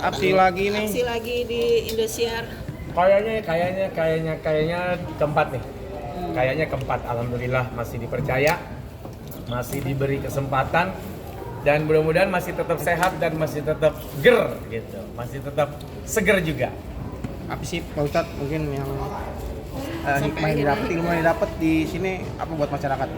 Aksi lagi nih. Aksi lagi di Indosiar. Kayaknya keempat nih. Kayaknya keempat, alhamdulillah masih dipercaya, masih diberi kesempatan, dan mudah-mudahan masih tetap sehat dan masih tetap ger gitu, masih tetap seger juga. Apa sih Pak Ustadz mungkin yang hikmah yang didapat, ilmu yang didapat di sini apa buat masyarakat?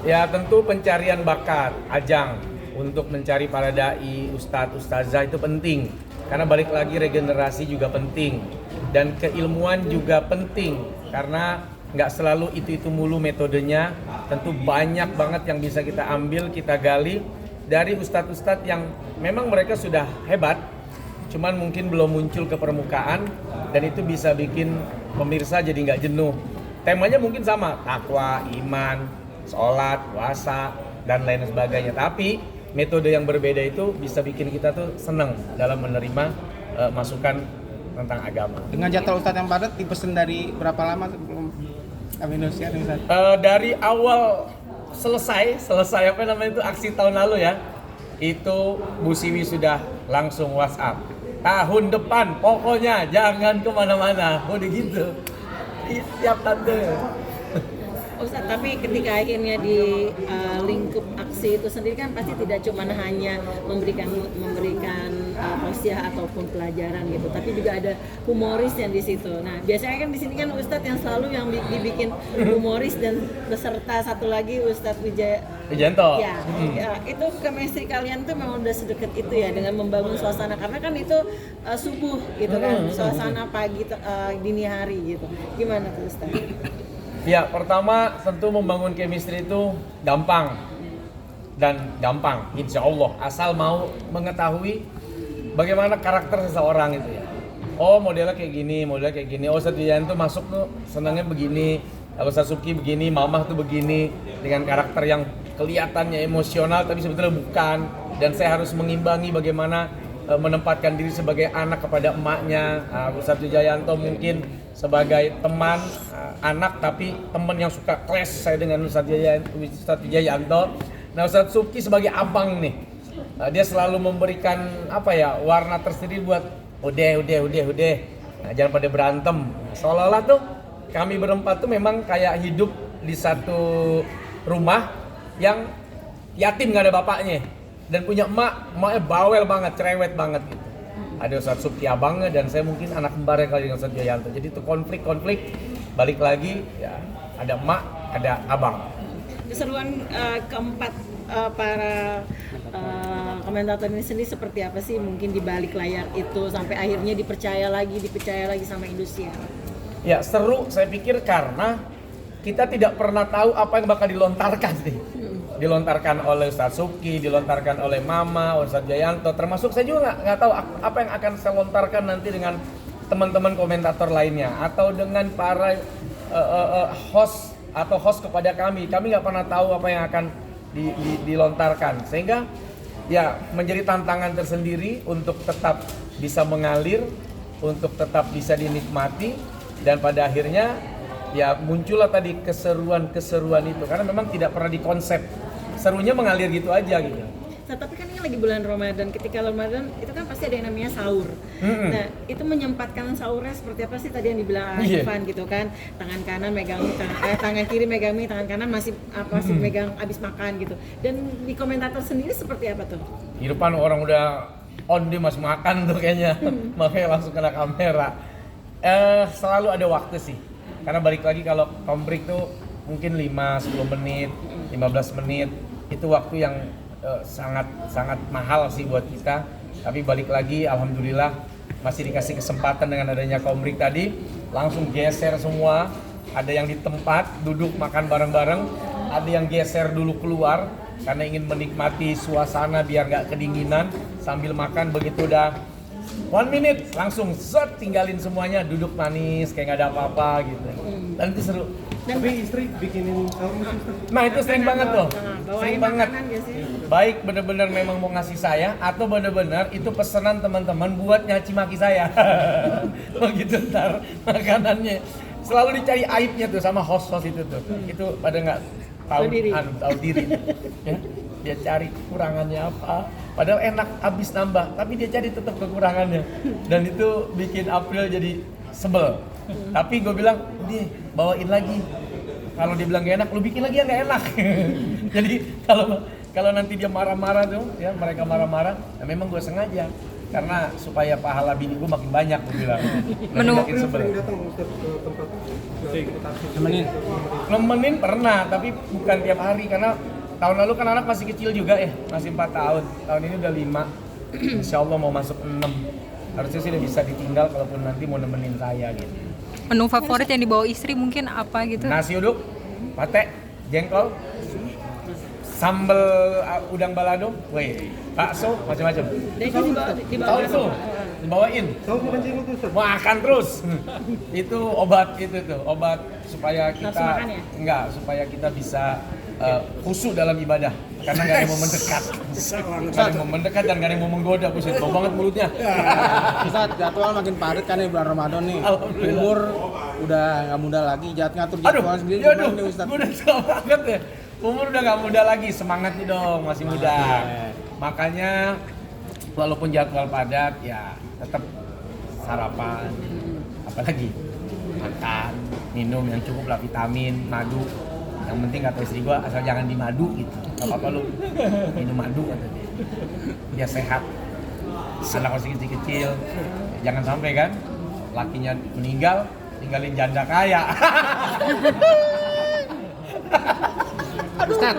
Ya tentu pencarian bakat, ajang untuk mencari para dai, ustadz, ustazah itu penting. Karena balik lagi regenerasi juga penting. Dan keilmuan juga penting. Karena nggak selalu itu mulu metodenya. Tentu banyak banget yang bisa kita ambil, kita gali dari ustadz-ustadz yang memang mereka sudah hebat. Cuman mungkin belum muncul ke permukaan. Dan itu bisa bikin pemirsa jadi nggak jenuh. Temanya mungkin sama, takwa, iman, sholat, puasa, dan lain sebagainya. Tapi metode yang berbeda itu bisa bikin kita tuh seneng dalam menerima masukan tentang agama. Dengan jadwal Ustadz yang padat, dipesan dari berapa lama sebelum kami Indonesia nih Ustadz? Dari awal selesai apa namanya itu aksi tahun lalu ya, itu Bu Siwi sudah langsung WhatsApp. Tahun depan pokoknya jangan kemana-mana, udah gitu. Siap tante. Ustadz, tapi ketika akhirnya di lingkup aksi itu sendiri kan pasti tidak cuma hanya memberikan tausiah ataupun pelajaran gitu, tapi juga ada humoris yang di situ. Nah, biasanya kan di sini kan Ustadz yang selalu yang dibikin humoris dan beserta satu lagi Ustadz Wijanto. Ya, itu chemistry kalian tuh memang udah sedekat itu ya dengan membangun suasana, karena kan itu subuh gitu kan, suasana pagi dini hari gitu. Gimana tuh Ustadz? Ya, pertama tentu membangun chemistry itu gampang, insya Allah, asal mau mengetahui bagaimana karakter seseorang itu ya. Oh modelnya kayak gini, oh Ustadz Wijanto masuk tuh senangnya begini, Ustadz Subki begini, Mamah tuh begini, dengan karakter yang kelihatannya emosional tapi sebetulnya bukan. Dan saya harus mengimbangi bagaimana menempatkan diri sebagai anak kepada emaknya. Ustadz Wijanto mungkin sebagai teman anak tapi teman yang suka clash saya dengan Ustadz Wijanto. Nah Ustadz Subki sebagai abang nih, dia selalu memberikan warna tersendiri buat udah. Nah, jangan pada berantem. Seolah-olah tuh kami berempat tuh memang kayak hidup di satu rumah yang yatim nggak ada bapaknya dan punya emaknya bawel banget, cerewet banget gitu. Ada Ustadz Subki abangnya dan saya mungkin anak kembarnya kali dengan Ustadz Wijanto. Jadi itu konflik balik lagi ya, ada emak, ada abang. Keseruan keempat para komentator ini sendiri seperti apa sih mungkin di balik layar itu sampai akhirnya dipercaya lagi sama Indosiar? Ya seru saya pikir karena kita tidak pernah tahu apa yang bakal dilontarkan nih. Dilontarkan oleh Ustadz Subki, dilontarkan oleh Mama, Ustadz Wijanto, termasuk saya juga nggak tahu apa yang akan saya lontarkan nanti dengan teman-teman komentator lainnya atau dengan para host kepada kami nggak pernah tahu apa yang akan dilontarkan, sehingga ya menjadi tantangan tersendiri untuk tetap bisa mengalir, untuk tetap bisa dinikmati, dan pada akhirnya ya muncullah tadi keseruan itu karena memang tidak pernah dikonsep, serunya mengalir gitu aja gitu. Nah, tapi kan ini lagi bulan Ramadan, ketika Ramadan itu kan pasti ada yang namanya sahur. Nah, itu menyempatkan sahurnya seperti apa sih tadi yang dibilang Ivan gitu kan? Tangan kanan megang tangan kiri megang mie, tangan kanan masih megang abis makan gitu. Dan di komentator sendiri seperti apa tuh? Di depan orang udah on, dia masih makan tuh kayaknya. Makanya langsung kena kamera. Selalu ada waktu sih. Karena balik lagi kalau kombrek tuh mungkin 5-10 menit, 15 menit itu waktu yang sangat mahal sih buat kita. Tapi balik lagi alhamdulillah masih dikasih kesempatan dengan adanya kombrek tadi, langsung geser semua. Ada yang di tempat duduk makan bareng-bareng, ada yang geser dulu keluar karena ingin menikmati suasana biar nggak kedinginan sambil makan. Begitu udah 1 minute langsung tinggalin semuanya, duduk manis kayak nggak ada apa-apa gitu. Dan itu seru. Tapi istri bikinin sahur. Nah itu sering banget tuh, sering banget. Sih? Baik benar-benar memang mau ngasih saya atau benar-benar itu pesanan teman-teman buat nyaci maki saya. Begitu ntar makanannya selalu dicari aibnya tuh sama host itu tuh. Itu pada nggak tahu diri. Ya? dia cari kekurangannya apa. Padahal enak habis nambah, tapi dia cari tetap kekurangannya. Dan itu bikin April jadi sebel. Tapi gue bilang, udah bawain lagi. Kalau dia bilang gak enak, lu bikin lagi yang gak enak. Jadi kalau nanti dia marah-marah tuh, ya mereka marah-marah, ya memang gue sengaja. Karena supaya pahala bini gue makin banyak, gue bilang. Makin sebel. Sering datang Ustaz ke tempat Nemenin pernah, tapi bukan tiap hari karena tahun lalu kan anak masih kecil juga ya, masih 4 tahun. Tahun ini udah 5. Insya Allah mau masuk 6. Harusnya sih udah bisa ditinggal kalaupun nanti mau nemenin saya gitu. Menu favorit yang dibawa istri mungkin apa gitu? Nasi uduk, pate, jengkol, sambal udang balado, bakso, macam-macam. Dan itu dibawa Tahu tuh, dibawain. Tahu makan jengkol tuh Ustaz? Makan terus. Itu obat obat supaya Nafsu kita makan ya? enggak, supaya kita bisa khusyuk dalam ibadah. Karena nggak ada yang mau mendekat. Nggak ada yang mau mendekat dan nggak ada yang mau menggoda. Buset, bau banget mulutnya. Ustaz, jadwal makin padat kan nih bulan Ramadan nih. Alhamdulillah. Umur udah nggak muda lagi, ngatur jadwal sendiri aduh, gimana nih Ustaz? gue udah tua banget ya. Umur udah nggak muda lagi, semangat nih dong, masih muda. Makanya walaupun jadwal padat, ya tetap sarapan, apalagi makan, minum yang cukup lah, vitamin, madu. Yang penting kata istri gua asal jangan di madu gitu. Gak apa-apa lu minum madu kata dia. Biar sehat. Anak masih kecil-kecil, jangan sampai kan lakinya meninggal, tinggalin janda kaya. Ustaz,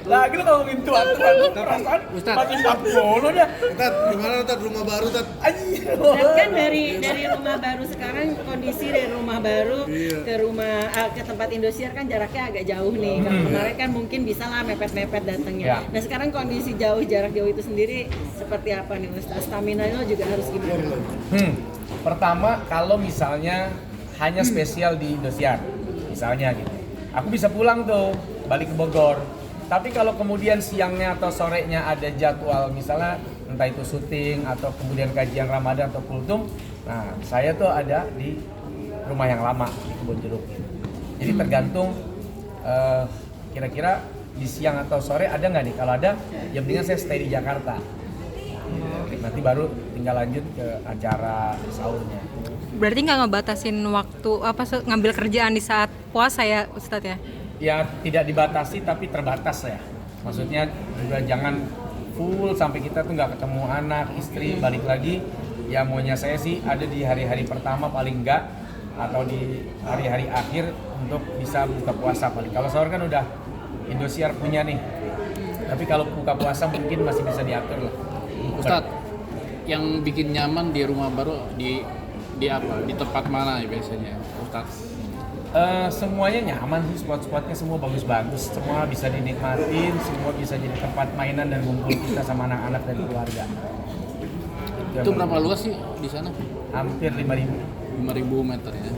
Lagi lu ngomongin tua-tua, perasaan Ustaz. masih 40 dah. Tat, gimana Tat rumah baru Tat? Anjir. Dan kan dari rumah baru sekarang, kondisi dari rumah baru ke rumah ke tempat Indosiar kan jaraknya agak jauh nih. Kalau kemarin kan mungkin bisa lah mepet-mepet datangnya. Ya. Nah sekarang kondisi jarak jauh itu sendiri seperti apa nih Ustaz? Stamina lo juga harus gimana? Pertama, kalau misalnya hanya spesial di Indosiar, misalnya gitu, aku bisa pulang tuh, balik ke Bogor. Tapi kalau kemudian siangnya atau sorenya ada jadwal, misalnya entah itu syuting atau kemudian kajian Ramadan atau kultum, nah saya tuh ada di rumah yang lama di Kebon Jeruk. Jadi tergantung kira-kira di siang atau sore ada nggak nih? Kalau ada, ya mendingan saya stay di Jakarta. Nanti baru tinggal lanjut ke acara sahurnya. Berarti nggak ngebatasin waktu ngambil kerjaan di saat puasa ya Ustadz ya? Ya tidak dibatasi tapi terbatas ya. Maksudnya juga jangan full sampai kita tuh nggak ketemu anak, istri, balik lagi. Ya maunya saya sih ada di hari-hari pertama paling enggak, atau di hari-hari akhir untuk bisa buka puasa paling. Kalau sahur kan udah Indosiar punya nih. Tapi kalau buka puasa mungkin masih bisa diatur lah. Ustadz, yang bikin nyaman di rumah baru di apa? Di tempat mana ya biasanya, Ustadz? Semuanya nyaman sih, spot-spotnya semua bagus-bagus, semua bisa dinikmatin, semua bisa jadi tempat mainan dan ngumpul kita sama anak-anak dan keluarga. Itu berapa luas sih di sana? Hampir 5.000. 5.000 meter ya.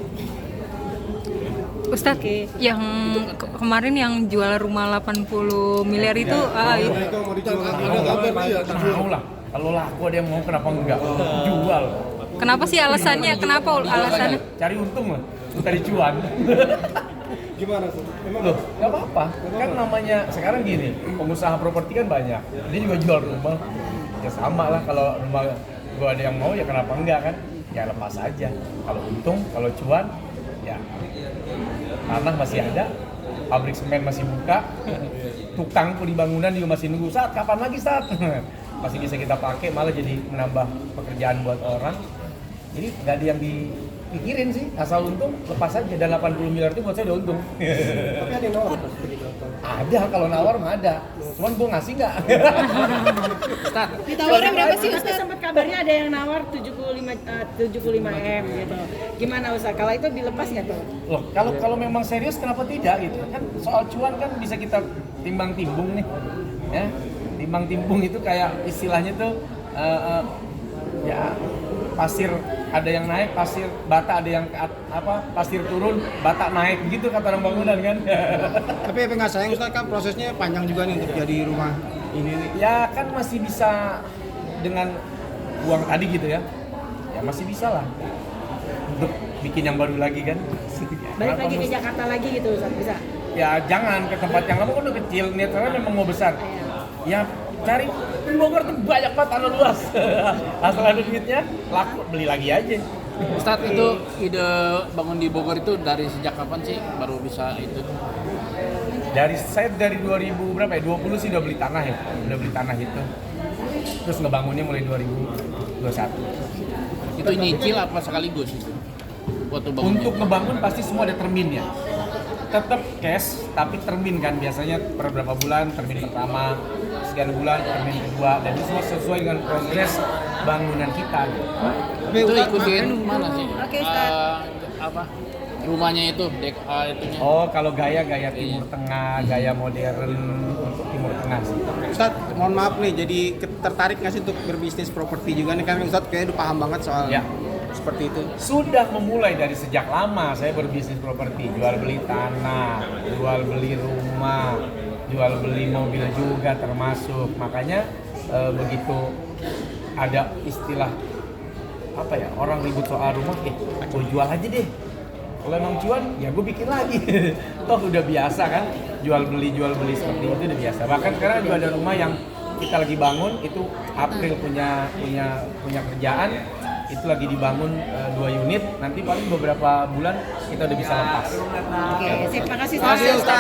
Ustadz, yang kemarin yang jual rumah 80 miliar itu Mereka mau dijual Ada kabar nih ya? Mau lah, kalau laku ada yang mau kenapa enggak? Jual. kenapa sih alasannya? Kenapa alasannya? Cari untung lah, cari cuan. Gimana tuh? Emang Loh, nggak apa-apa. Kan namanya sekarang gini, pengusaha properti kan banyak. Dia juga jual rumah. Ya sama lah, kalau rumah gua ada yang mau ya kenapa enggak kan? Ya lepas aja. Kalau untung, kalau cuan, ya tanah masih ada, pabrik semen masih buka, tukang pun di bangunan juga masih nunggu. Saat kapan lagi saat? Masih bisa kita pakai, malah jadi menambah pekerjaan buat orang. Jadi nggak ada yang dipikirin sih, asal untung lepas aja. Dan 80 miliar itu buat saya udah untung. tapi ada yang nawar Mas begitu atau? Ada, kalau nawar mah ada. Cuman gue ngasih nggak? Ditawarin berapa sih Ustaz? Sempat kabarnya ada yang nawar 75 M gitu. Gimana Ustaz? Kalau itu dilepas nggak tuh? Loh, kalau memang serius kenapa tidak gitu? Kan soal cuan kan bisa kita timbang-timbung nih. Ya, timbang-timbung itu kayak istilahnya tuh ya pasir ada yang naik, pasir bata ada yang pasir turun, bata naik gitu kata orang bangunan kan. Tapi apa nggak sayang Ustaz, kan prosesnya panjang juga nih untuk jadi rumah ini nih. Ya kan masih bisa dengan uang tadi gitu ya. Ya masih bisa lah untuk bikin yang baru lagi kan. Balik lagi ke Jakarta lagi gitu Ustaz, bisa? Ya jangan ke tempat yang lama kan udah kecil, niatnya memang mau besar. Ya cari di Bogor tuh banyak banget tanah luas. Asal ada duitnya, laku beli lagi aja. Ustadz, itu ide bangun di Bogor itu dari sejak kapan sih baru bisa itu? Saya dari 2000 berapa ya? 20 sih udah beli tanah ya. Udah beli tanah itu. Terus ngebangunnya mulai 2021. Itu nyicil apa sekaligus itu? Waktu bangunnya? Untuk ngebangun pasti semua ada terminnya. Tetap cash, tapi termin kan biasanya per berapa bulan, termin pertama, sekian bulan, termin kedua, dan itu semua sesuai dengan progres bangunan kita. Itu ikutin mana sih? Oke, Ustaz. Apa? Rumahnya itu, itunya. Oh, kalau gaya Timur Tengah, gaya modern untuk Timur Tengah sih. Ustadz, mohon maaf nih, jadi tertarik nggak sih untuk berbisnis properti juga nih? Kan Ustadz kayaknya udah paham banget soal Ya. seperti itu. Sudah memulai dari sejak lama saya berbisnis properti, jual beli tanah, jual beli rumah, jual beli mobil juga termasuk. Makanya begitu ada istilah apa ya, orang ribut soal rumah, gue jual aja deh. Kalau emang cuan, ya gue bikin lagi. Toh udah biasa kan, jual beli seperti itu udah biasa. Bahkan sekarang juga ada rumah yang kita lagi bangun, itu April punya kerjaan, itu lagi dibangun 2 unit. Nanti paling beberapa bulan kita udah bisa lepas. Oke, terima kasih Terima kasih, Ustaz.